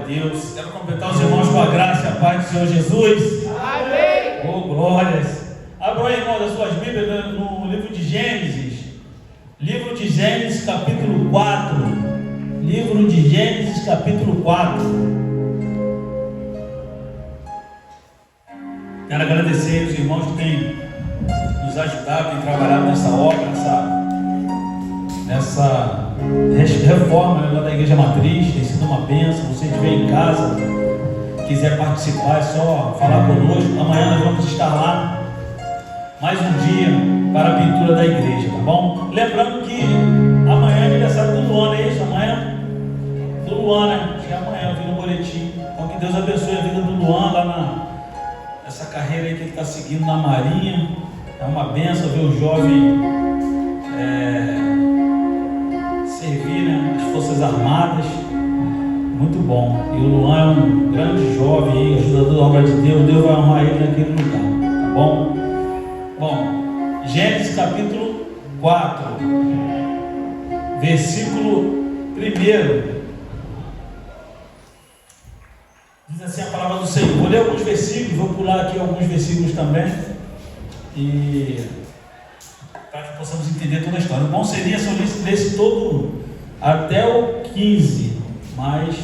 Deus. Quero completar os irmãos com a graça e a paz do Senhor Jesus. Amém. Oh, glórias. Abram aí, irmão, das suas Bíblias no livro de Gênesis. Livro de Gênesis, capítulo 4. Livro de Gênesis, capítulo 4. Quero agradecer os irmãos que têm nos ajudado, têm trabalhado nessa obra, nessa reforma lá da Igreja Matriz. Tem sido uma bênção. Você que estiver em casa, quiser participar, é só falar conosco. Amanhã nós vamos estar lá, mais um dia para a pintura da igreja, tá bom? Lembrando que amanhã é aniversário do Luan, é isso? Amanhã do Luan, né? Acho que é amanhã, eu vi no boletim. Então que Deus abençoe a vida do Luan lá nessa carreira aí que ele está seguindo na Marinha. É uma bênção ver o jovem servir, né, as Forças Armadas. Muito bom. E o Luan é um grande jovem, ajudador da obra de Deus. Deus vai honrar ele naquele lugar, tá bom? Bom, Gênesis capítulo 4, versículo 1. Diz assim a palavra do Senhor. Vou ler alguns versículos, vou pular aqui alguns versículos também, e para que possamos entender toda a história. O bom seria se eu lesse todo até o 15, mas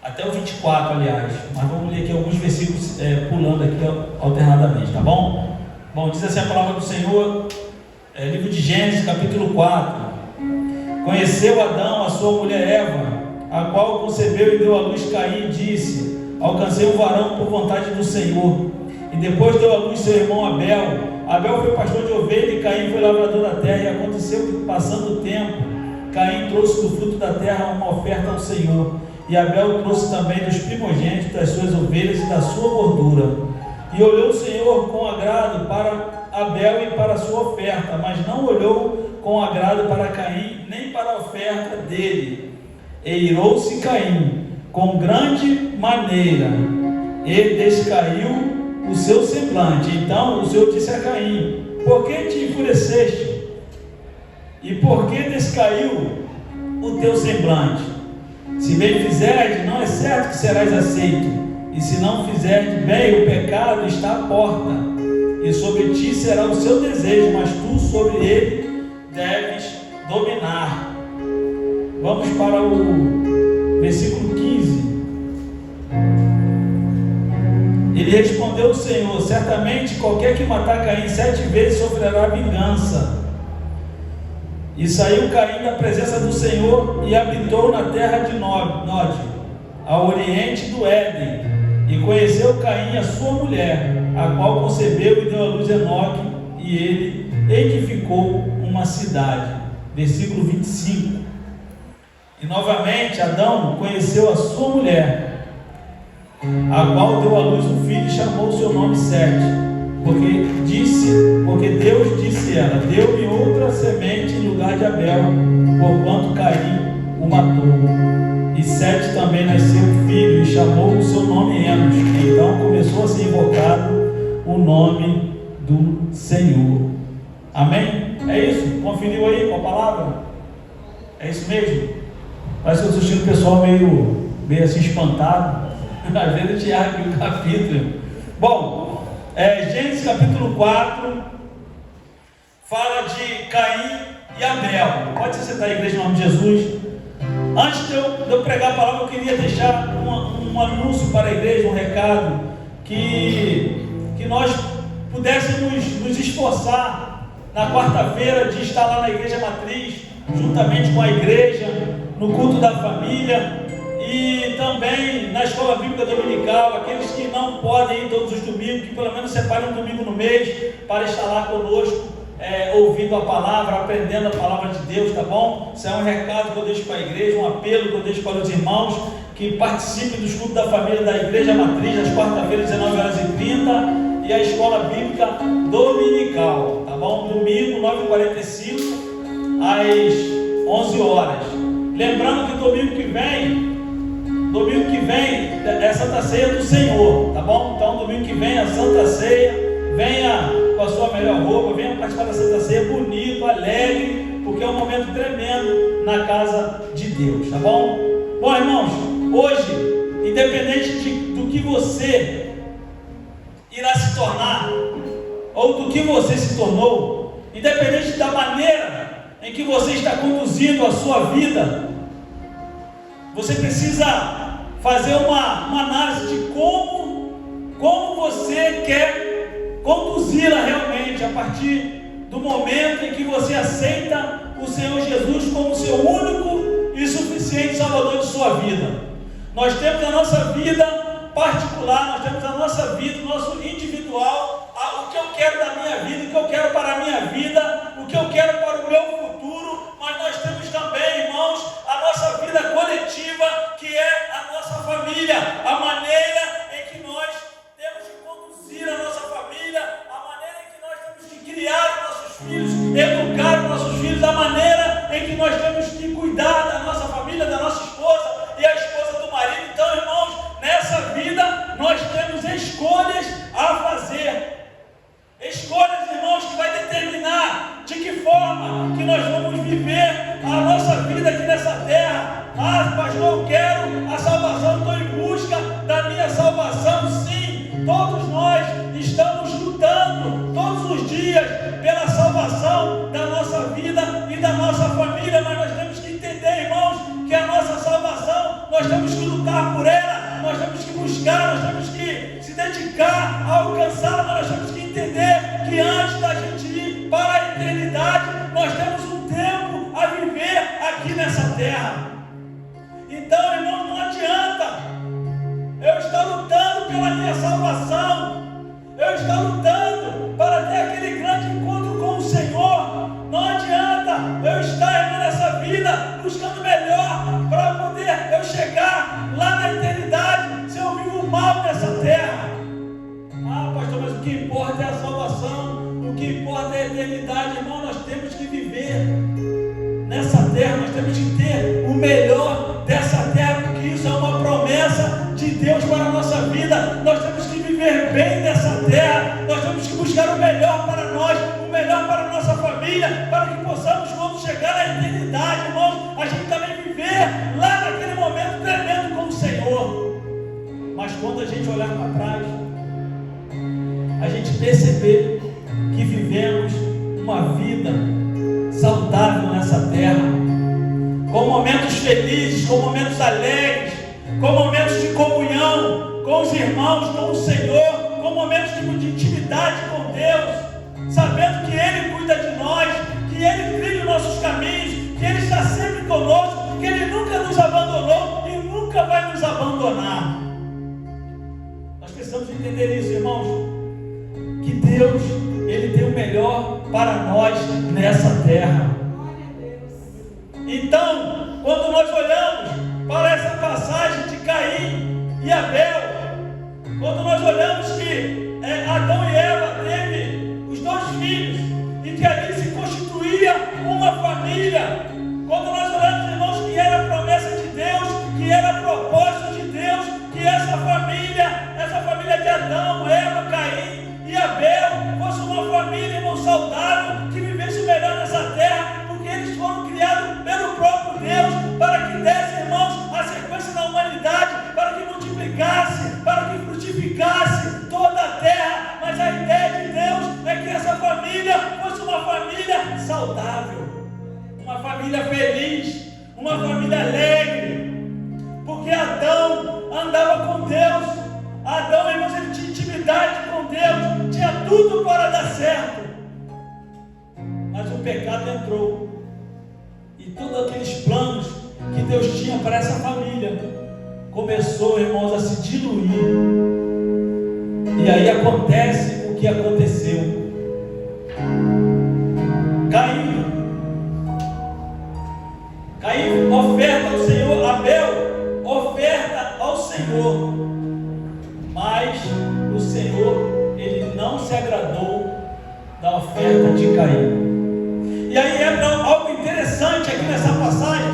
até o 24, aliás. Mas vamos ler aqui alguns versículos pulando aqui alternadamente, tá bom? Bom, diz assim a palavra do Senhor, livro de Gênesis, capítulo 4. Conheceu Adão a sua mulher Eva, a qual concebeu e deu à luz Caim, e disse: alcancei um varão por vontade do Senhor. E depois deu à luz seu irmão Abel. Abel foi pastor de ovelha e Caim foi lavrador da terra. E aconteceu que, passando o tempo, Caim trouxe do fruto da terra uma oferta ao Senhor. E Abel trouxe também dos primogênitos das suas ovelhas e da sua gordura. E olhou o Senhor com agrado para Abel e para a sua oferta, mas não olhou com agrado para Caim, nem para a oferta dele. E irou-se Caim com grande maneira, e descaiu o seu semblante. Então o Senhor disse a Caim: por que te enfureceste? E por que descaiu o teu semblante? Se bem fizeres, não é certo que serás aceito. E se não fizeres bem, o pecado está à porta, e sobre ti será o seu desejo, mas tu sobre ele deves dominar. Vamos para o versículo 15. Ele respondeu ao Senhor: certamente qualquer que matar Caim 7 vezes sofrerá vingança. E saiu Caim da presença do Senhor e habitou na terra de Nod, ao oriente do Éden. E conheceu Caim a sua mulher, a qual concebeu e deu à luz Enoque, e ele edificou uma cidade. Versículo 25. E novamente Adão conheceu a sua mulher, a qual deu à luz um filho e chamou o seu nome Sete, porque Deus disse ela: deu-me outra semente em lugar de Abel, porquanto Caim o matou. E Sete também nasceu um filho e chamou o seu nome Enos. Então começou a ser invocado o nome do Senhor. Amém? É isso? Conferiu aí com a palavra? É isso mesmo? Parece que eu estou sentindo o pessoal meio assim espantado. Às vezes eu aqui o capítulo. Bom, Gênesis capítulo 4 fala de Caim e Abel. Pode se sentar, igreja, em nome de Jesus. Antes de eu pregar a palavra, eu queria deixar um anúncio para a igreja, um recado, que nós pudéssemos nos esforçar na quarta-feira de estar lá na Igreja Matriz, juntamente com a igreja, no culto da família e também na escola bíblica dominical. Aqueles que não podem ir todos os domingos, que pelo menos separem um domingo no mês para estar lá conosco, ouvindo a palavra, aprendendo a palavra de Deus, tá bom? Isso é um recado que eu deixo para a igreja, um apelo que eu deixo para os irmãos que participem dos cultos da família da Igreja Matriz, às quarta-feiras, 19h30, e a escola bíblica dominical, tá bom? Domingo, 9h45, às 11h. Lembrando que domingo que vem é Santa Ceia do Senhor, tá bom? Então domingo que vem é a Santa Ceia. Venha com a sua melhor roupa, venha participar da Santa Ceia bonito, alegre, porque é um momento tremendo na casa de Deus, tá bom? Bom, irmãos, hoje independente do que você irá se tornar, ou do que você se tornou, independente da maneira em que você está conduzindo a sua vida, você precisa fazer uma análise de como você quer conduzi-la realmente, a partir do momento em que você aceita o Senhor Jesus como seu único e suficiente Salvador de sua vida. Nós temos a nossa vida particular, nós temos a nossa vida, o nosso individual, o que eu quero da minha vida, o que eu quero para a minha vida, o que eu quero para o meu futuro, mas nós temos também, irmãos, a nossa vida coletiva, que é a nossa família, a maneira em que nós temos de conduzir a nossa família, a maneira em que nós temos de criar os nossos filhos, educar os nossos filhos, a maneira em que nós temos de cuidar da nossa família, da nossa esposa e a esposa do marido. Então, irmãos, nessa vida nós temos escolhas a fazer. Escolhas, irmãos, que vai determinar de que forma que nós vamos viver a nossa vida aqui nessa terra. Ah, pastor, eu quero a salvação, estou em busca da minha salvação. Sim, todos nós estamos lutando todos os dias pela salvação da nossa vida e da nossa família, mas nós temos que entender, irmãos, que a nossa salvação, nós temos que lutar por ela, nós temos que buscar, nós temos que se dedicar a alcançá-la, mas nós temos que entender que antes da gente ir para a eternidade, nós temos um tempo a viver aqui nessa terra. Então, irmão, não adianta eu estar lutando pela minha salvação, eu estar lutando para ter aquele grande encontro com o Senhor. Não adianta eu estar, irmão, nessa vida buscando melhor para poder eu chegar lá na eternidade se eu vivo mal nessa terra. Ah, pastor, mas o que importa é a salvação, o que importa é a eternidade. Irmão, nós temos que viver nessa terra, nós temos que ter o melhor dessa terra, porque isso é uma promessa de Deus para a nossa vida. Nós temos que viver bem nessa terra, nós temos que buscar o melhor para nós, o melhor para a nossa família, para que possamos, quando chegar na eternidade, irmãos, a gente também viver lá naquele momento tremendo com o Senhor. Mas quando a gente olhar para trás, a gente perceber que vivemos uma vida saudável nessa terra, com momentos felizes, com momentos alegres, com momentos de comunhão com os irmãos, com o Senhor, com momentos de intimidade com Deus, sabendo que Ele cuida de nós, que Ele trilha os nossos caminhos, que Ele está sempre conosco, que Ele nunca nos abandonou e nunca vai nos abandonar. Nós precisamos entender isso, irmãos, que Deus, Ele tem o melhor para nós nessa terra. Então, quando nós olhamos para essa passagem de Caim e Abel, quando nós olhamos que Adão e Eva teve os dois filhos e que ali se constituía uma família, quando nós olhamos, irmãos, que era a promessa de Deus, que era propósito de Deus, que essa família de Adão, Eva, Caim e Abel fosse uma família, irmão, saudável, que vivesse o melhor nessa terra, porque eles foram criados pelo próprio Deus para que desse, irmãos, a sequência da humanidade, para que multiplicasse, para que frutificasse toda a terra. Mas a ideia de Deus é que essa família fosse uma família saudável, uma família feliz, uma família alegre, porque Adão andava com Deus. Adão, irmãos, ele tinha intimidade com Deus, tinha tudo para dar certo, mas o pecado entrou e todos aqueles planos que Deus tinha para essa família começou, irmãos, a se diluir. E aí acontece o que aconteceu. Caim oferta ao Senhor, Abel oferta ao Senhor, mas o Senhor, Ele não se agradou da oferta de Caim. E aí entra algo interessante aqui nessa passagem,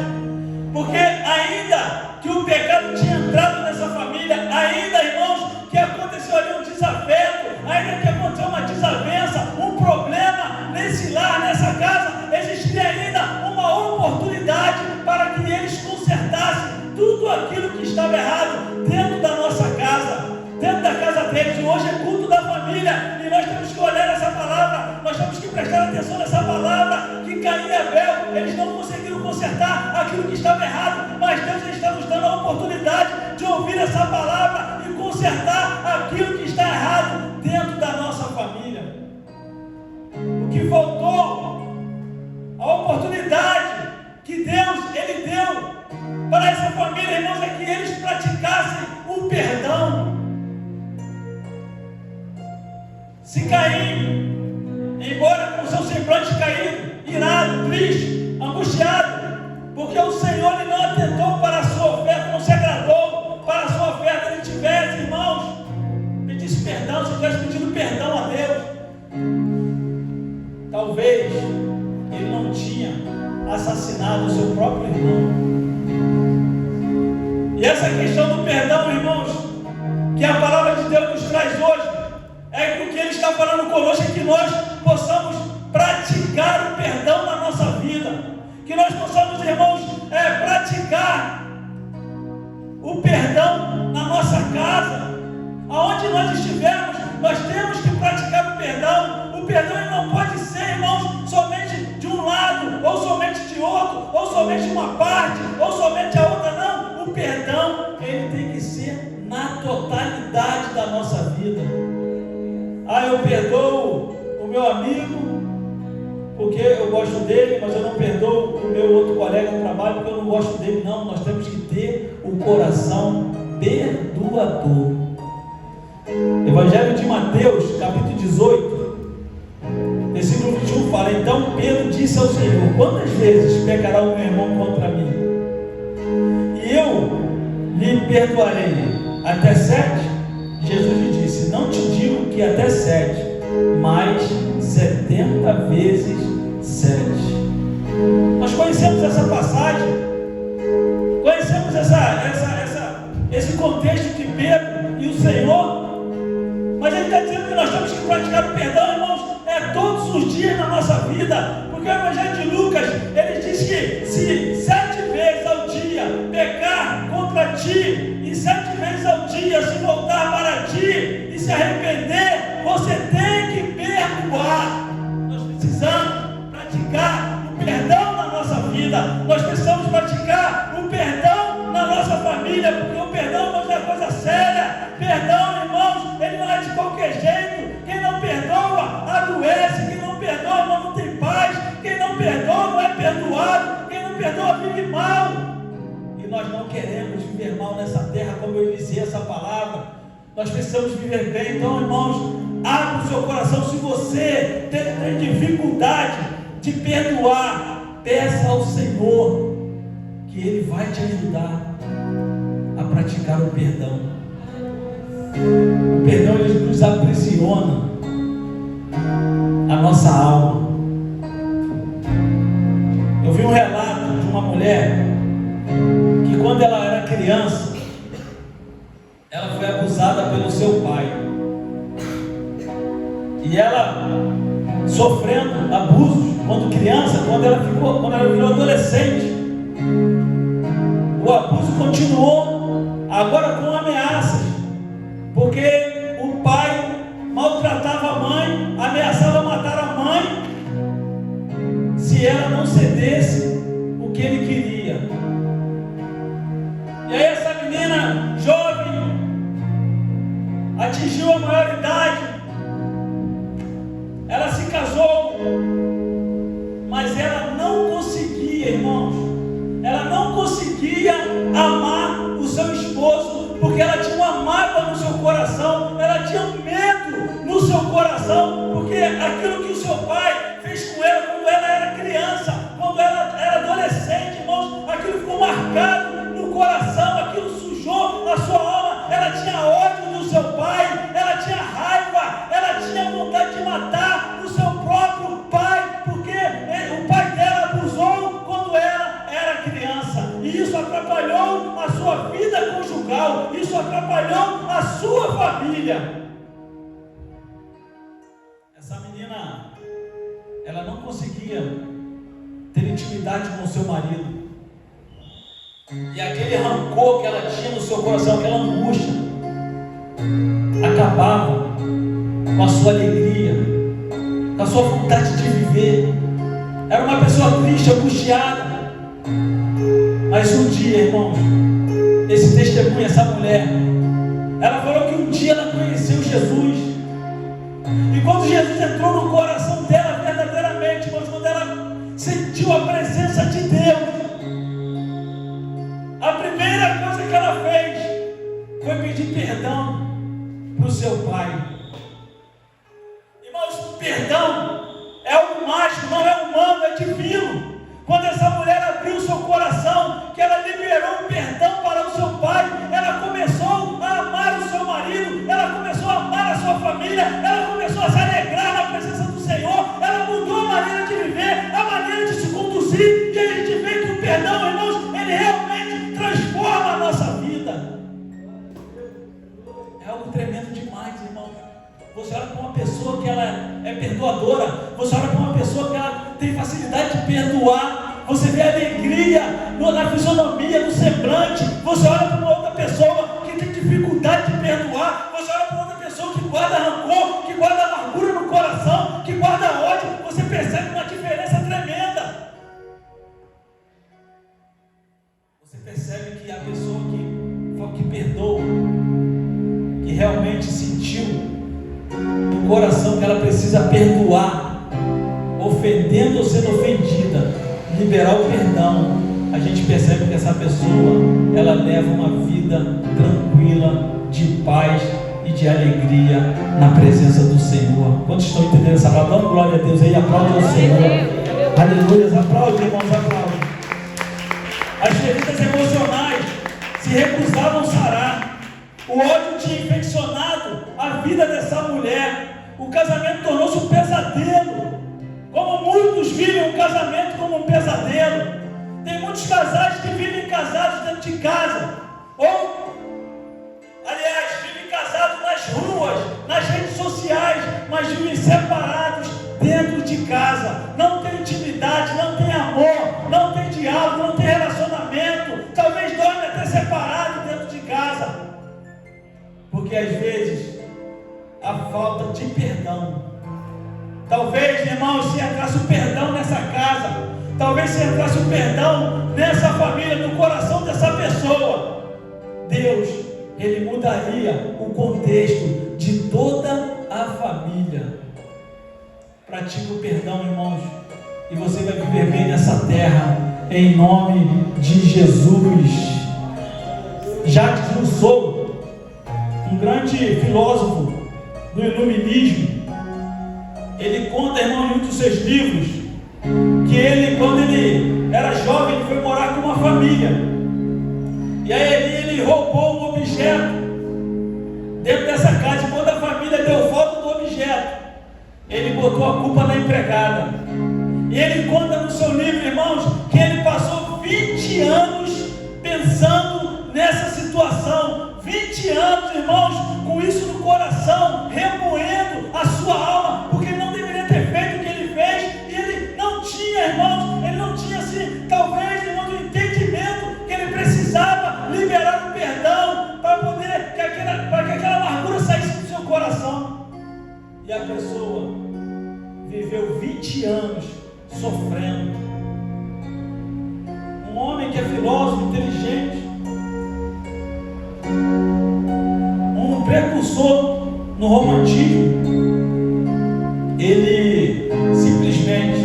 porque ainda que o pecado tinha entrado nessa família, ainda, irmãos, que aconteceu ali um desafeto, ainda que aconteceu uma desavença, um problema nesse lar, nessa casa, existia ainda uma oportunidade para que eles consertassem tudo aquilo que estava errado dentro família, e nós temos que olhar essa palavra, nós temos que prestar atenção nessa palavra, que Caim e Abel, eles não conseguiram consertar aquilo que estava errado, mas Deus está nos dando a oportunidade de ouvir essa palavra e consertar aquilo que está errado dentro da nossa família. O que faltou, a oportunidade que Deus, Ele deu para essa família, irmãos, é que eles praticassem o perdão. Se Caim, embora com seu semblante caído, irado, triste, angustiado, porque o Senhor ele não atentou para a sua oferta, não se agradou para a sua oferta, ele tivesse, irmãos, pedisse perdão, se tivesse pedido perdão a Deus, talvez ele não tinha assassinado o seu próprio irmão. E essa questão do perdão, irmãos, que a palavra de Deus nos traz hoje, é que o que Ele está falando conosco é que nós possamos praticar o perdão na nossa vida, que nós possamos, irmãos, praticar o perdão na nossa casa, aonde nós estivermos, nós temos que praticar o perdão. O perdão ele não pode ser, irmãos, somente de um lado, ou somente de outro, ou somente uma parte, ou somente a outra, não. O perdão, ele tem que ser na totalidade da nossa vida. Eu perdoo o meu amigo porque eu gosto dele, mas eu não perdoo o meu outro colega de trabalho porque eu não gosto dele. Não, nós temos que ter o coração perdoador. Evangelho de Mateus, capítulo 18, versículo 21 fala: então Pedro disse ao Senhor: quantas vezes pecará o meu irmão contra mim? E eu lhe perdoarei até 7? Jesus lhe disse: não te digo que até 7, mas 70 vezes 7. Nós conhecemos essa passagem, conhecemos esse contexto de Pedro e o Senhor, mas ele está dizendo que nós temos que praticar o perdão, irmãos, todos os dias na nossa vida, porque o Evangelho de Lucas, ele diz que se 7 vezes ao dia pecar contra ti, e 7 vezes ao dia se voltar para ti e se arrepender, você tem que perdoar. Nós precisamos praticar o perdão na nossa vida, nós precisamos praticar o perdão na nossa família, porque o perdão não é coisa séria. Perdão, irmãos, ele não é de qualquer jeito. Quem não perdoa adoece, quem não perdoa não tem paz, quem não perdoa não é perdoado, quem não perdoa vive mal. E nós não queremos viver mal nessa terra, como eu iniciei essa palavra. Nós precisamos viver bem. Então, irmãos, abra o seu coração. Se você tem dificuldade de perdoar, peça ao Senhor, que Ele vai te ajudar a praticar o perdão. O perdão ele nos aprisiona a nossa alma. Eu vi um relato de uma mulher que quando ela era criança, ela foi abusada pelo seu pai. E ela sofrendo abusos quando criança, quando ela virou adolescente, o abuso continuou, agora com ameaças, porque o pai maltratava a mãe, ameaçava matar a mãe se ela não cedesse o que ele queria. E aí essa menina jovem atingiu a maioridade, ela se casou, mas ela não conseguia, irmãos, ela não conseguia amar o seu esposo, porque ela tinha uma mágoa no seu coração, ela tinha um medo no seu coração, porque aquilo que o seu pai fez com ela quando ela era criança, quando ela era adolescente, irmãos, aquilo ficou marcado no coração, aquilo sujou a sua alma. Ela tinha ódio do seu pai, ela tinha raiva, ela tinha vontade de matar o seu próprio pai, porque o pai dela abusou quando ela era criança, e isso atrapalhou a sua vida conjugal, isso atrapalhou a sua família. Essa menina, ela não conseguia ter intimidade com o seu marido, e aquele rancor que ela tinha no seu coração, aquela angústia, acabava com a sua alegria, com a sua vontade de viver. Era uma pessoa triste, angustiada. Mas um dia, irmãos, esse testemunho, essa mulher, ela falou que um dia ela conheceu Jesus. E quando Jesus entrou no coração dela verdadeiramente, irmãos, quando ela sentiu a presença de Deus, a primeira coisa que ela fez foi pedir perdão para o seu pai. Irmãos, perdão é algo mágico, não é humano, é divino. Quando essa mulher abriu o seu coração, que ela liberou um perdão para o seu pai, ela começou a amar o seu marido, ela começou a amar a sua família, ela começou a se alegrar na presença do Senhor, ela mudou a maneira de viver, a maneira de se conduzir, e a gente vê que o perdão, irmãos, ele realmente transforma a nossa vida. É algo tremendo demais, irmãos. Você olha para uma pessoa que ela é perdoadora, você olha para uma pessoa que ela tem facilidade de perdoar, você vê alegria na fisionomia, no semblante. Você olha para uma outra pessoa que tem dificuldade de perdoar, você olha para outra pessoa que guarda rancor, que guarda amargura no coração, que guarda ódio, você percebe uma diferença tremenda. Você percebe que a pessoa que perdoa, que realmente sentiu no coração que ela precisa perdoar, ofendendo ou sendo ofendida, liberar o perdão, a gente percebe que essa pessoa, ela leva uma vida tranquila, de paz e de alegria na presença do Senhor. Quantos estão entendendo essa palavra? Dá glória a Deus aí, aplaude ao Senhor. Aleluia, aplaude, irmãos, aplaude. As feridas emocionais se recusavam sarar. O ódio tinha infeccionado a vida dessa mulher. O casamento tornou-se um pesadelo. Como muitos vivem o casamento como um pesadelo. Tem muitos casais que vivem casados dentro de casa. Ou, aliás, vivem casados nas ruas, nas redes sociais, mas vivem separados dentro de casa. Não tem intimidade, não tem amor, não tem diálogo, não tem relacionamento. Talvez dorme até separado dentro de casa. Porque às vezes a falta de perdão, talvez, irmãos, se entrasse o perdão nessa casa, talvez se entrasse o perdão nessa família, no coração dessa pessoa, Deus, Ele mudaria o contexto de toda a família. Pratique o perdão, irmãos, e você vai viver bem nessa terra, em nome de Jesus. Jacques Rousseau, um grande filósofo do iluminismo, ele conta, irmão, em um dos seus livros, que ele, quando ele era jovem, ele foi morar com uma família, e aí ele roubou um objeto dentro dessa casa, e quando a família deu falta do objeto, ele botou a culpa na empregada. E ele conta no seu livro, irmãos, que ele passou 20 anos pensando nessa situação, 20 anos, irmãos, com isso no coração, remoendo a sua alma, porque ele não deveria ter feito o que ele fez, e ele não tinha, irmãos, ele não tinha, assim, talvez, irmãos, o entendimento que ele precisava liberar o perdão, para poder, para que aquela amargura saísse do seu coração. E a pessoa viveu 20 anos sofrendo. Um homem que é filósofo, inteligente, um precursor no romantismo, ele simplesmente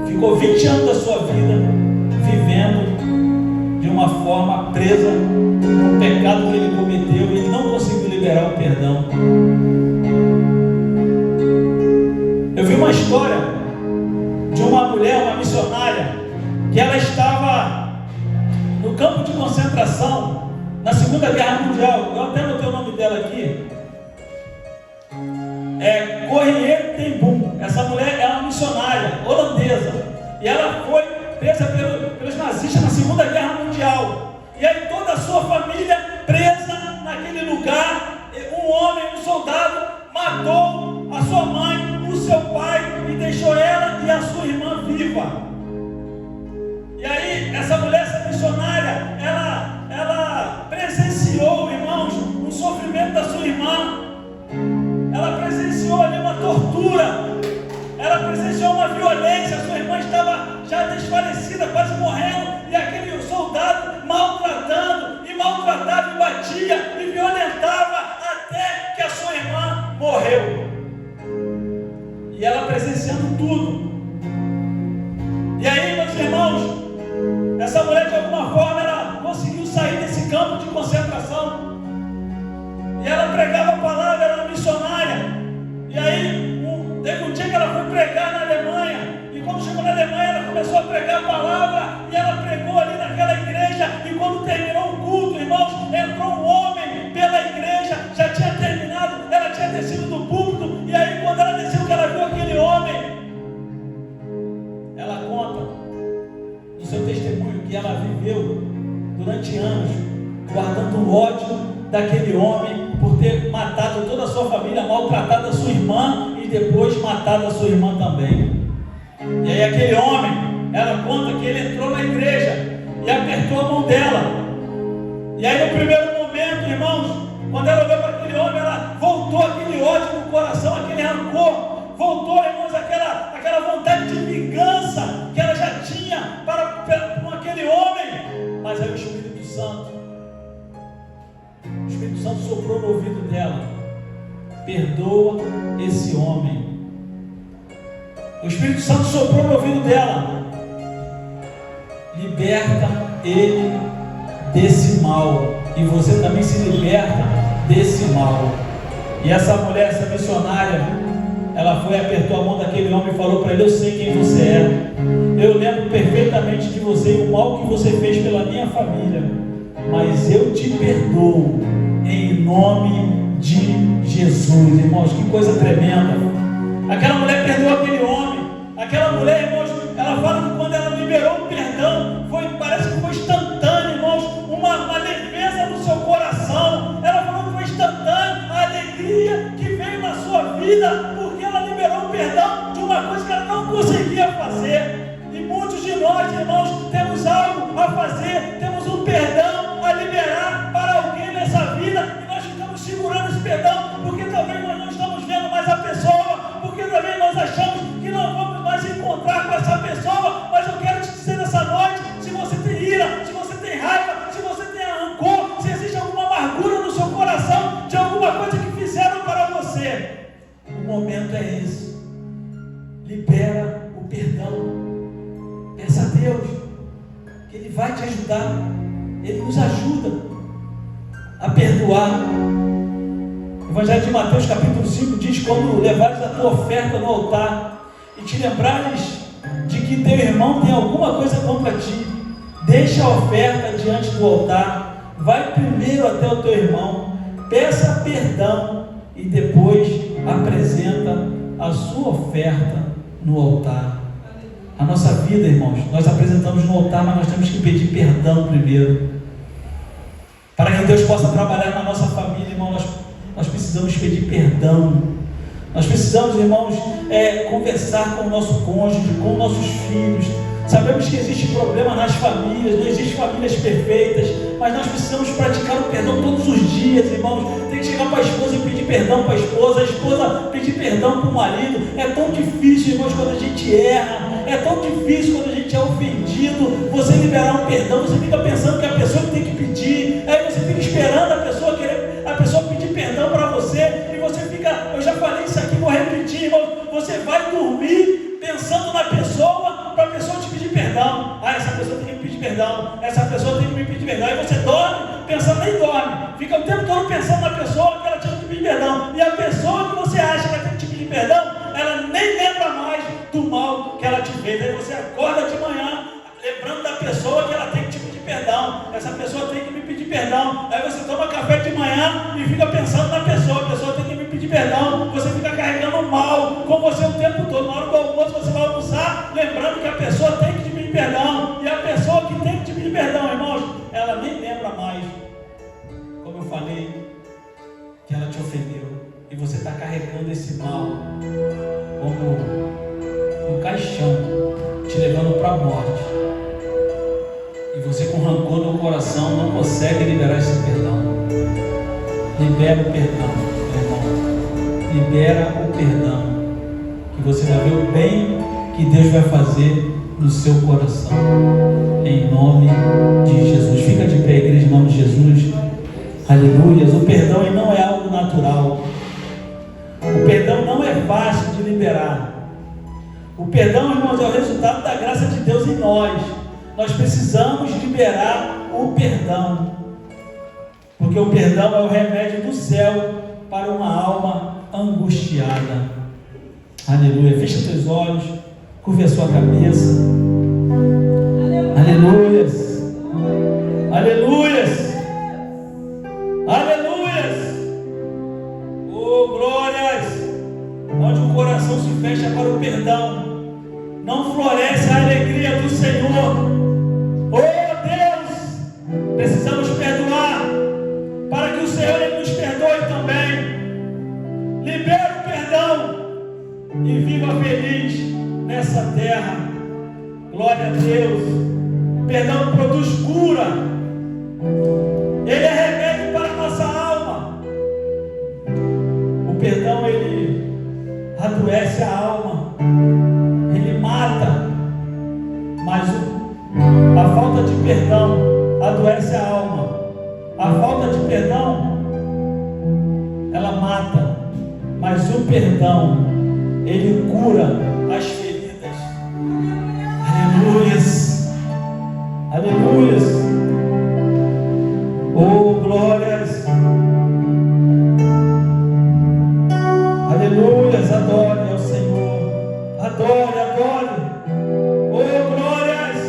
ficou 20 anos da sua vida vivendo de uma forma presa no pecado que ele cometeu, e ele não conseguiu liberar o perdão. Eu vi uma história de uma mulher, uma missionária, que ela estava no campo de concentração na Segunda Guerra Mundial. Eu até anotei o nome dela aqui. É Corrie ten Boom. Essa mulher é uma missionária holandesa, e ela foi presa pelos nazistas na Segunda Guerra Mundial. E aí toda a sua família presa naquele lugar. Um homem, um soldado, matou a sua mãe, o seu pai, e deixou ela e a sua irmã viva. E aí essa mulher, essa missionária, ela presenciou, irmãos, o sofrimento da sua irmã. Ela presenciou já desfalecida, quase morrendo, e aquele soldado maltratando, e maltratava, e batia, e violentava, até que a sua irmã morreu. E ela presenciando tudo. E aí, meus irmãos, essa mulher de alguma forma ela conseguiu sair desse campo de concentração. E ela pregava a palavra, era uma missionária. E aí, teve um dia que ela foi pregar na Alemanha. E quando chegou na Alemanha, ela começou a pregar a palavra. E ela pregou ali naquela igreja. E quando terminou o culto, irmãos, entrou um homem pela igreja. Já tinha terminado, ela tinha descido do púlpito. E aí, quando ela desceu, que ela viu aquele homem, ela conta no seu testemunho que ela viveu durante anos guardando o ódio daquele homem por ter matado toda a sua família, maltratado a sua irmã e depois matado a sua irmã também. E aí aquele homem, ela conta que ele entrou na igreja e apertou a mão dela. E aí no primeiro momento, irmãos, quando ela olhou para aquele homem, ela voltou aquele ódio no coração, aquele rancor. Voltou, irmãos, aquela vontade de vingança que ela já tinha com aquele homem. Mas aí o Espírito Santo soprou no ouvido dela: perdoa esse homem. O Espírito Santo soprou no ouvido dela: liberta ele desse mal, e você também se liberta desse mal. E essa mulher, essa missionária, ela foi, apertou a mão daquele homem e falou para ele: eu sei quem você é, eu lembro perfeitamente de você e o mal que você fez pela minha família, mas eu te perdoo em nome de Jesus. Irmãos, que coisa tremenda. Aquela mulher perdoou aquele homem. Aquela mulher, irmãos, ela fala que quando ela liberou o perdão, parece que foi instantâneo, irmãos, uma leveza no seu coração. Ela falou que foi instantâneo a alegria que veio na sua vida, porque ela liberou o perdão de uma coisa que ela não conseguia fazer. E muitos de nós, irmãos, temos algo a fazer, temos um perdão a liberar para alguém nessa vida, e nós ficamos segurando esse perdão, porque talvez nós não estamos vendo mais a pessoa, porque talvez nós achamos que não vamos mais encontrar com essa pessoa. Mas eu quero te dizer nessa noite: se você tem ira, se você tem raiva, se você tem rancor, se existe alguma amargura no seu coração de alguma coisa que fizeram para você, o momento é esse. Libera o perdão. Peça a Deus que Ele vai te ajudar. Ele nos ajuda a perdoar. O Evangelho de Mateus capítulo 5 diz: quando levares a tua oferta no altar e te lembrares de que teu irmão tem alguma coisa contra ti, deixa a oferta diante do altar, vai primeiro até o teu irmão, peça perdão e depois apresenta a sua oferta no altar. A nossa vida, irmãos, nós apresentamos no altar, mas nós temos que pedir perdão primeiro. Para que Deus possa trabalhar na nossa família, irmão, nós precisamos pedir perdão. Nós precisamos, irmãos, conversar com o nosso cônjuge, com nossos filhos. Sabemos que existe problema nas famílias, não existem famílias perfeitas, mas nós precisamos praticar o perdão todos os dias, irmãos. Tem que chegar para a esposa e pedir perdão para a esposa pedir perdão para o marido. É tão difícil, irmãos, quando a gente erra, é tão difícil quando a gente é ofendido, você liberar um perdão. Você fica pensando que a pessoa tem que pedir, aí você fica esperando a pessoa pedir perdão para você, e você fica, eu já falei isso aqui, vou repetir, irmão, você vai dormir pensando na pessoa, para a pessoa te pedir perdão. Essa pessoa tem que me pedir perdão, essa pessoa tem que me pedir perdão. Aí você dorme pensando, nem dorme, fica o tempo todo pensando na pessoa que ela tinha que pedir perdão, e a pessoa que você acha que ela tem que te pedir perdão, ela nem lembra mais do mal que ela te fez. Aí você acorda de manhã lembrando da pessoa que ela tem que te pedir perdão, essa pessoa tem que me pedir perdão. Aí você toma café de manhã e fica pensando na pessoa, a pessoa tem que me pedir perdão. Você fica carregando mal com você o tempo todo. Na hora do almoço você vai almoçar lembrando que a pessoa tem que te pedir perdão, e a pessoa que tem que te pedir perdão, irmãos, ela nem lembra mais, como eu falei, que ela te ofendeu, e você está carregando esse mal como um caixão, te levando para a morte. E você, com rancor no coração, não consegue liberar esse perdão. Libera o perdão, meu irmão. Libera o perdão, que você vai ver o bem que Deus vai fazer no seu coração. Em nome de Jesus. Fica de pé, igreja, em nome de Jesus. Aleluia. O perdão ele não é algo natural. O perdão não é fácil de liberar. O perdão, irmãos, é o resultado da graça de Deus em nós. Nós precisamos liberar o perdão. Porque o perdão é o remédio do céu para uma alma angustiada. Aleluia. Fecha teus olhos, curva a sua cabeça. Aleluias. Aleluias. Aleluias. Oh, glórias. Onde o coração se fecha para o perdão, não floresce a alegria do Senhor. Oh Deus, precisamos perdoar para que o Senhor ele nos perdoe também. Libera o perdão e viva feliz nessa terra. Glória a Deus. Perdão produz cura. Ele é remédio para a nossa alma. O perdão ele adoece a alma. Ele mata. Mas a falta de perdão adoece a alma. A falta de perdão ela mata. Mas o perdão ele cura as feridas. Aleluias. Aleluias. Oh, glórias. Aleluias. Adore ao Senhor. Adore, adore. Oh, glórias.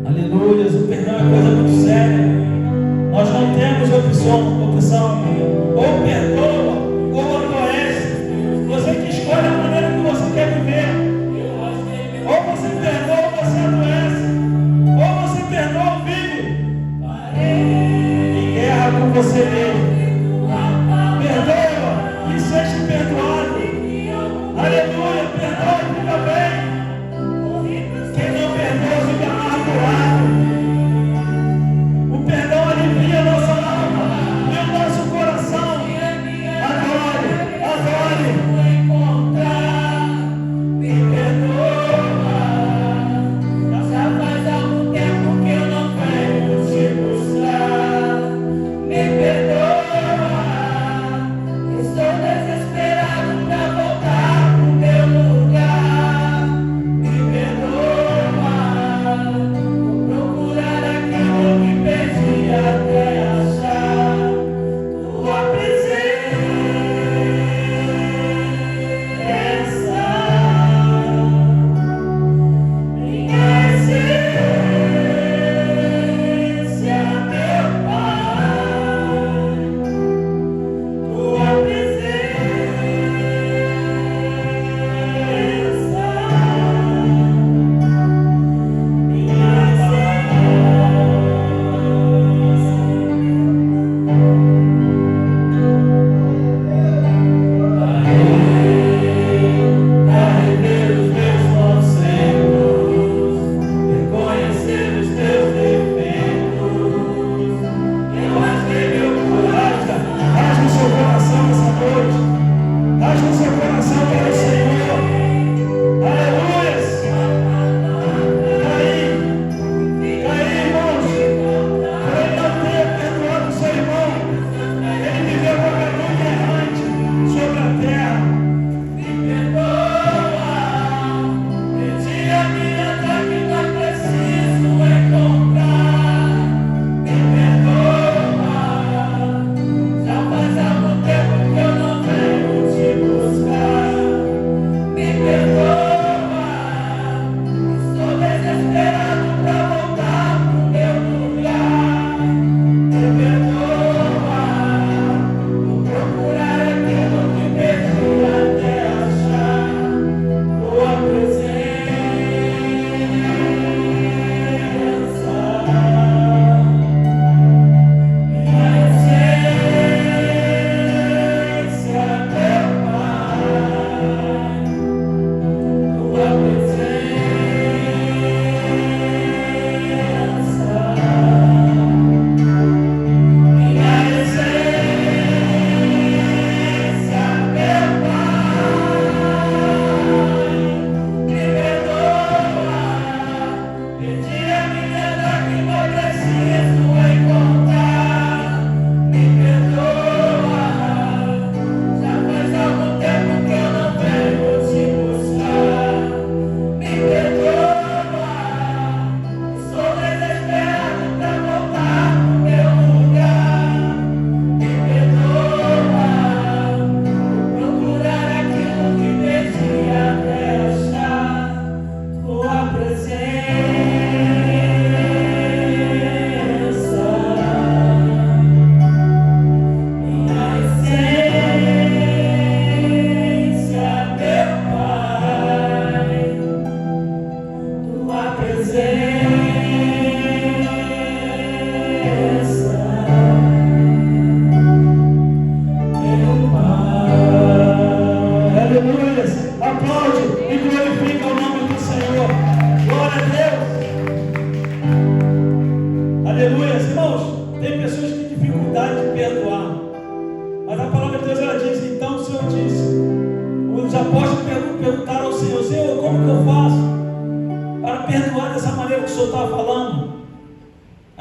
Aleluias. O perdão é coisa muito séria. Nós não temos opção. Ou perdoa, ou adoece. Você que escolhe a maneira que você quer viver. Ou você perdoa, ou você adoece. Ou você perdoa, ou vive em guerra com você mesmo. Perdoa e seja perdoado. Aleluia, perdoa e fica bem. Quem não perdoa fica amargurado. O perdão alivia a nossa alma e o nosso coração. Adore, adore. Me perdoa. Já faz algum tempo que eu não venho te buscar. Me perdoa.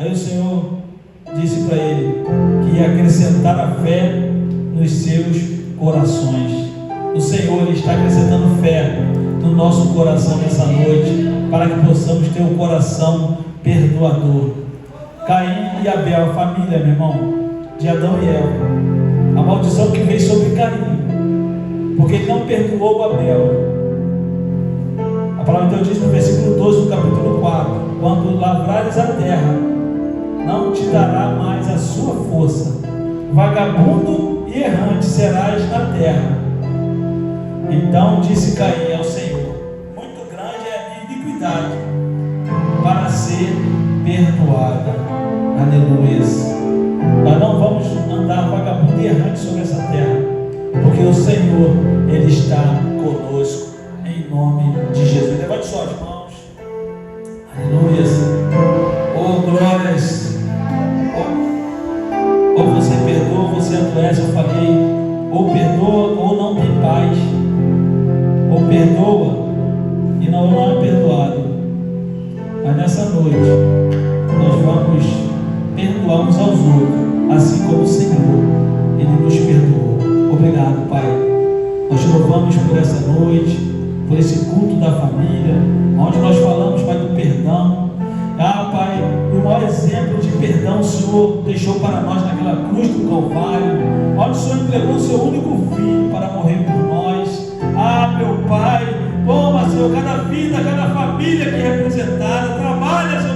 Aí o Senhor disse para ele que ia acrescentar a fé nos seus corações. O Senhor, Ele está acrescentando fé no nosso coração nessa noite, para que possamos ter um coração perdoador. Caim e Abel, a família, meu irmão, de Adão e Eva, a maldição que veio sobre Caim, porque ele não perdoou Abel. A palavra de Deus diz no versículo 12 do capítulo 4: quando lavrares a terra, não te dará mais a sua força, vagabundo e errante serás na terra. Então disse Caim ao Senhor: muito grande é a minha iniquidade para ser perdoada. Aleluia. Nós não vamos andar vagabundo e errante sobre essa terra, porque o Senhor, Ele está conosco, em nome de Jesus. Levante suas mãos. Aleluia. Oh glórias. Ou você perdoa, ou você adoece. Eu falei, ou perdoa ou não tem paz, ou perdoa e não é perdoado. Mas nessa noite nós vamos perdoar uns aos outros, assim como o Senhor, Ele nos perdoou. Obrigado, Pai. Nós te louvamos por essa noite, por esse culto da família, onde nós falamos, Pai, do perdão. Pai, o maior exemplo de perdão o Senhor deixou para nós naquela cruz do Calvário, onde o Senhor entregou o seu único filho para morrer por nós. Meu Pai, toma, Senhor, cada vida, cada família que é representada, trabalha, Senhor,